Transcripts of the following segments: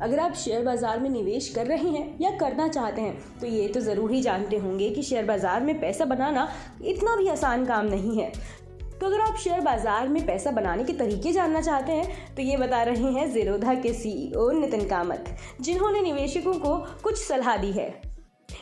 अगर आप शेयर बाजार में निवेश कर रहे हैं या करना चाहते हैं तो ये तो ज़रूर ही जानते होंगे कि शेयर बाजार में पैसा बनाना इतना भी आसान काम नहीं है। तो अगर आप शेयर बाजार में पैसा बनाने के तरीके जानना चाहते हैं तो ये बता रहे हैं ज़ीरोधा के CEO नितिन कामत, जिन्होंने निवेशकों को कुछ सलाह दी है।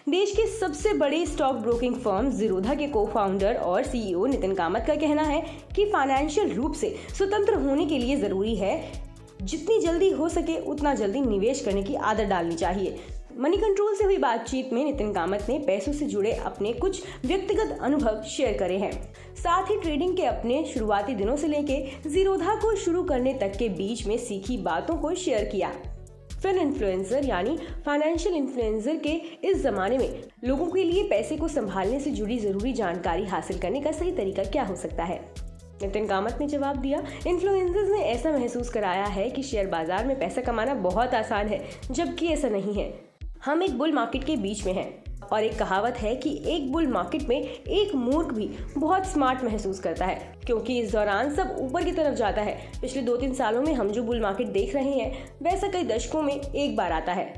देश के सबसे बड़े स्टॉक ब्रोकिंग फर्म ज़ीरोधा के को-फाउंडर और CEO नितिन कामत का कहना है कि फाइनेंशियल रूप से स्वतंत्र होने के लिए ज़रूरी है जितनी जल्दी हो सके उतना जल्दी निवेश करने की आदत डालनी चाहिए। मनी कंट्रोल से हुई बातचीत में नितिन कामत ने पैसों से जुड़े अपने कुछ व्यक्तिगत अनुभव शेयर करे हैं। साथ ही ट्रेडिंग के अपने शुरुआती दिनों से लेके ज़ीरोधा को शुरू करने तक के बीच में सीखी बातों को शेयर किया। फिन इन्फ्लुएंसर यानी फाइनेंशियल इन्फ्लुएंसर के इस जमाने में लोगों के लिए पैसे को संभालने से जुड़ी जरूरी जानकारी हासिल करने का सही तरीका क्या हो सकता है? नितिन कामत ने जवाब दिया, इन्फ्लुएंसर्स ने ऐसा महसूस कराया है कि शेयर बाजार में पैसा कमाना बहुत आसान है, जबकि ऐसा नहीं है। हम एक बुल मार्केट के बीच में हैं और एक कहावत है कि एक बुल मार्केट में एक मूर्ख भी बहुत स्मार्ट महसूस करता है, क्योंकि इस दौरान सब ऊपर की तरफ जाता है। पिछले 2-3 सालों में हम जो बुल मार्केट देख रहे हैं वैसा कई दशकों में एक बार आता है।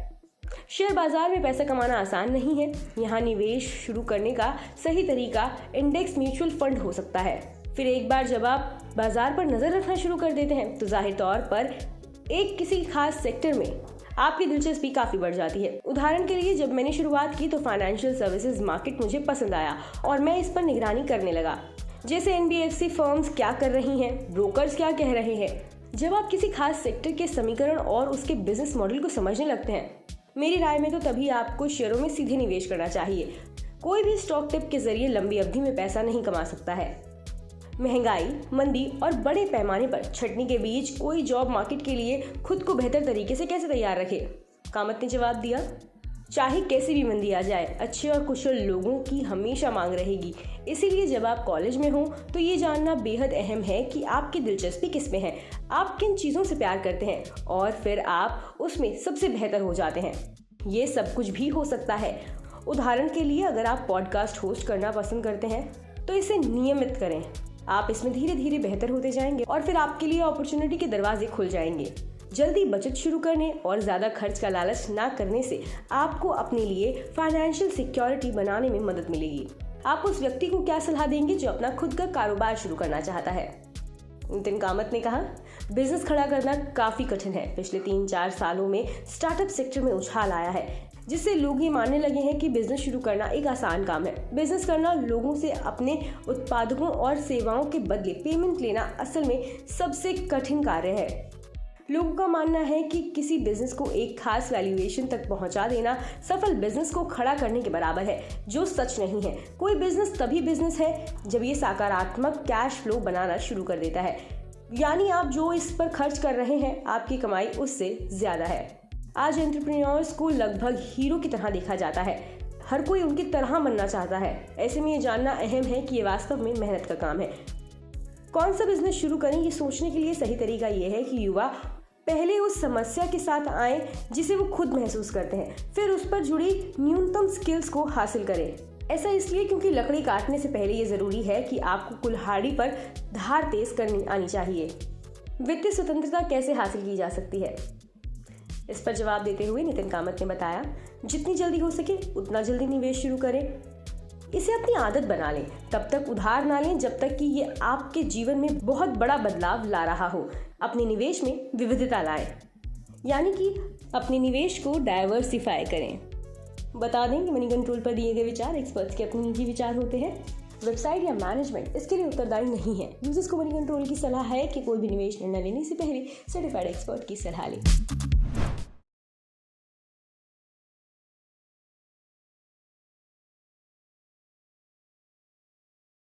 शेयर बाजार में पैसा कमाना आसान नहीं है। यहाँ निवेश शुरू करने का सही तरीका इंडेक्स म्यूचुअल फंड हो सकता है। फिर एक बार जब आप बाजार पर नजर रखना शुरू कर देते हैं तो जाहिर तौर पर एक किसी खास सेक्टर में आपकी दिलचस्पी काफी बढ़ जाती है। उदाहरण के लिए जब मैंने शुरुआत की तो फाइनेंशियल सर्विसेज मार्केट मुझे पसंद आया और मैं इस पर निगरानी करने लगा, जैसे NBFC फर्म्स क्या कर रही हैं, ब्रोकर्स क्या कह रहे हैं। जब आप किसी खास सेक्टर के समीकरण और उसके बिजनेस मॉडल को समझने लगते हैं, मेरी राय में तो तभी आपको शेयरों में सीधे निवेश करना चाहिए। कोई भी स्टॉक टिप के जरिए लंबी अवधि में पैसा नहीं कमा सकता है। महंगाई, मंदी और बड़े पैमाने पर छटनी के बीच कोई जॉब मार्केट के लिए खुद को बेहतर तरीके से कैसे तैयार रखे? कामत ने जवाब दिया, चाहे कैसी भी मंदी आ जाए, अच्छे और कुशल लोगों की हमेशा मांग रहेगी। इसीलिए जब आप कॉलेज में हो तो ये जानना बेहद अहम है कि आपकी दिलचस्पी किस में है, आप किन चीज़ों से प्यार करते हैं और फिर आप उसमें सबसे बेहतर हो जाते हैं। ये सब कुछ भी हो सकता है। उदाहरण के लिए अगर आप पॉडकास्ट होस्ट करना पसंद करते हैं तो इसे नियमित करें। आप इसमें धीरे धीरे बेहतर होते जाएंगे और फिर आपके लिए अपॉर्चुनिटी के दरवाजे खुल जाएंगे। जल्दी बचत शुरू करने और ज़्यादा खर्च का लालच ना करने से आपको अपने लिए फाइनेंशियल सिक्योरिटी बनाने में मदद मिलेगी। आप उस व्यक्ति को क्या सलाह देंगे जो अपना खुद का कारोबार शुरू करना चाहता है? नितिन कामत ने कहा, बिजनेस खड़ा करना काफ़ी कठिन है। पिछले 3-4 सालों में स्टार्टअप सेक्टर में उछाल आया है, जिससे लोग ये मानने लगे हैं कि बिजनेस शुरू करना एक आसान काम है। बिजनेस करना लोगों से अपने उत्पादों और सेवाओं के बदले पेमेंट लेना असल में सबसे कठिन कार्य है। लोगों का मानना है कि किसी बिजनेस को एक खास वैल्यूएशन तक पहुंचा देना सफल बिजनेस को खड़ा करने के बराबर है, जो सच नहीं है। कोई बिजनेस तभी बिजनेस है जब ये सकारात्मक कैश फ्लो बनाना शुरू कर देता है, यानी आप जो इस पर खर्च कर रहे हैं आपकी कमाई उससे ज्यादा है। आज एंटरप्रेन्योर्स को लगभग हीरो की तरह देखा जाता है। हर कोई उनकी तरह बनना चाहता है। ऐसे में ये जानना अहम है कि ये वास्तव में मेहनत का काम है। कौन सा बिजनेस शुरू करें, ये सोचने के लिए सही तरीका ये है कि युवा पहले उस समस्या के साथ आए जिसे वो खुद महसूस करते हैं, फिर उस पर जुड़ी न्यूनतम स्किल्स को हासिल करें। ऐसा इसलिए क्योंकि लकड़ी काटने से पहले ये जरूरी है कि आपको कुल्हाड़ी पर धार तेज करनी आनी चाहिए। वित्तीय स्वतंत्रता कैसे हासिल की जा सकती है? इस पर जवाब देते हुए नितिन कामत ने बताया, जितनी जल्दी हो सके उतना जल्दी निवेश शुरू करें। इसे अपनी आदत बना लें, तब तक उधार ना लें जब तक कि ये आपके जीवन में बहुत बड़ा बदलाव ला रहा हो। अपने निवेश में विविधता लाएं, यानी कि अपने निवेश को डाइवर्सिफाई करें। बता दें कि मनी कंट्रोल पर दिए गए विचार एक्सपर्ट्स के अपने निजी विचार होते हैं। वेबसाइट या मैनेजमेंट इसके लिए उत्तरदायी नहीं है। यूजर्स को मनी कंट्रोल की सलाह है कि कोई भी निवेश निर्णय लेने से पहले सर्टिफाइड एक्सपर्ट की सलाह लें।